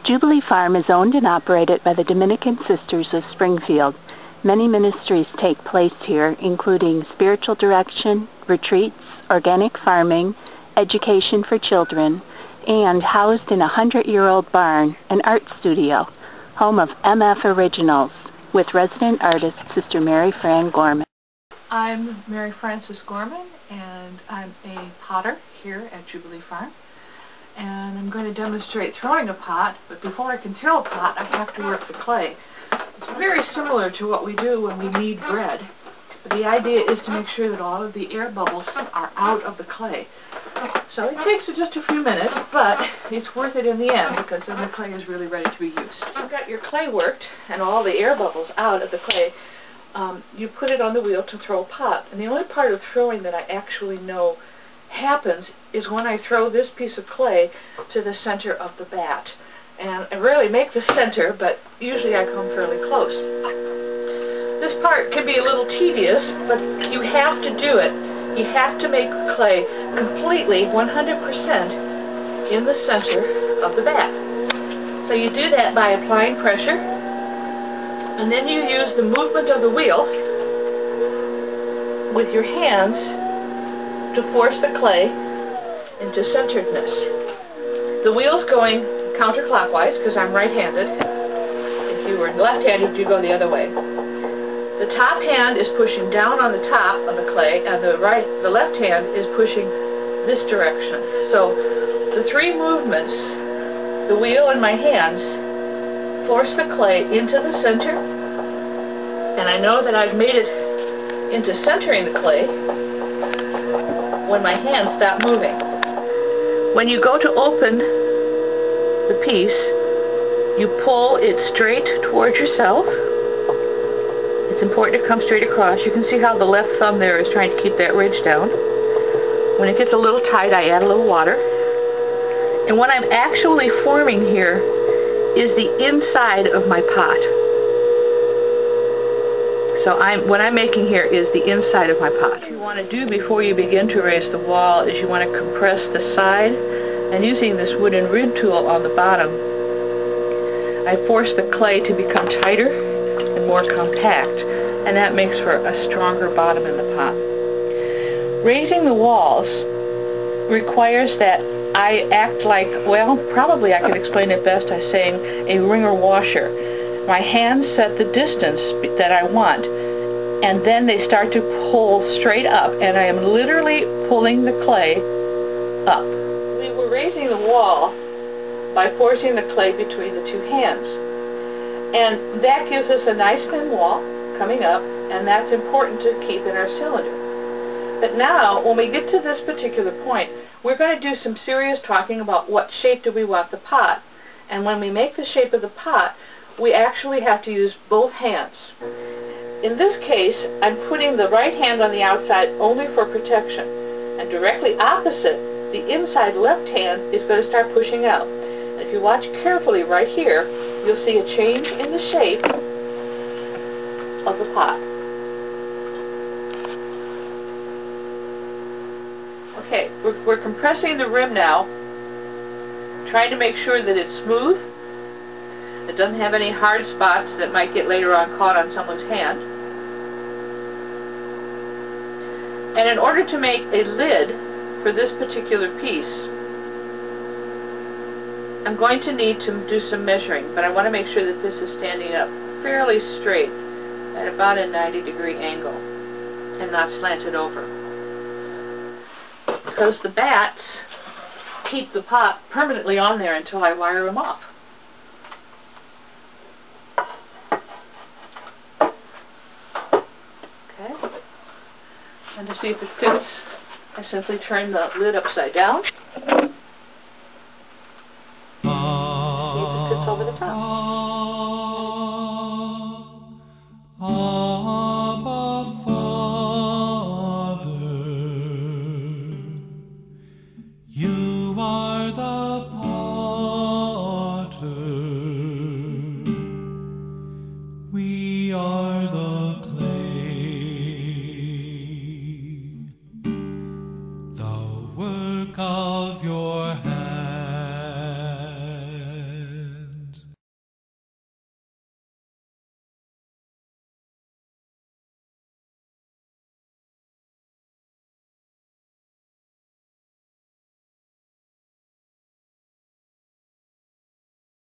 Jubilee Farm is owned and operated by the Dominican Sisters of Springfield. Many ministries take place here, including spiritual direction, retreats, organic farming, education for children, and housed in a 100-year-old barn, an art studio, home of MF Originals, with resident artist Sister Mary Fran Gorman. I'm Mary Frances Gorman, and I'm a potter here at Jubilee Farm. And I'm going to demonstrate throwing a pot, but before I can throw a pot, I have to work the clay. It's very similar to what we do when we knead bread. But the idea is to make sure that all of the air bubbles are out of the clay. So it takes just a few minutes, but it's worth it in the end because then the clay is really ready to be used. You've got your clay worked and all the air bubbles out of the clay. You put it on the wheel to throw a pot. And the only part of throwing that I actually know happens is when I throw this piece of clay to the center of the bat. And I rarely make the center, but usually I come fairly close. This part can be a little tedious, but you have to do it. You have to make the clay completely 100% in the center of the bat. So you do that by applying pressure, and then you use the movement of the wheel with your hands to force the clay into centeredness. The wheel's going counterclockwise because I'm right-handed. If you were left-handed, you go the other way. The top hand is pushing down on the top of the clay, and the left hand is pushing this direction. So the three movements, the wheel and my hands, force the clay into the center, and I know that I've made it into centering the clay when my hands stop moving. When you go to open the piece, you pull it straight towards yourself. It's important to come straight across. You can see how the left thumb there is trying to keep that ridge down. When it gets a little tight, I add a little water. And what I'm actually forming here is the inside of my pot. So what I'm making here is the inside of my pot. What you want to do before you begin to raise the wall is you want to compress the side, and using this wooden rid tool on the bottom, I force the clay to become tighter and more compact, and that makes for a stronger bottom in the pot. Raising the walls requires that I act like, well, probably I can explain it best by saying a wringer washer. My hands set the distance that I want, and then they start to pull straight up, and I am literally pulling the clay up. We were raising the wall by forcing the clay between the two hands, and that gives us a nice thin wall coming up, and that's important to keep in our cylinder. But now, when we get to this particular point, we're going to do some serious talking about what shape do we want the pot. And when we make the shape of the pot, we actually have to use both hands. In this case, I'm putting the right hand on the outside only for protection. And directly opposite, the inside left hand is going to start pushing out. And if you watch carefully right here, you'll see a change in the shape of the pot. Okay, we're compressing the rim now, trying to make sure that it's smooth. It doesn't have any hard spots that might get later on caught on someone's hand. And in order to make a lid for this particular piece, I'm going to need to do some measuring, but I want to make sure that this is standing up fairly straight at about a 90-degree angle and not slanted over. Because the bats keep the pot permanently on there until I wire them off. Okay. And to see if it fits, I simply turn the lid upside down. See if it fits over the top. You are the potter, we are the clay. The work of your hands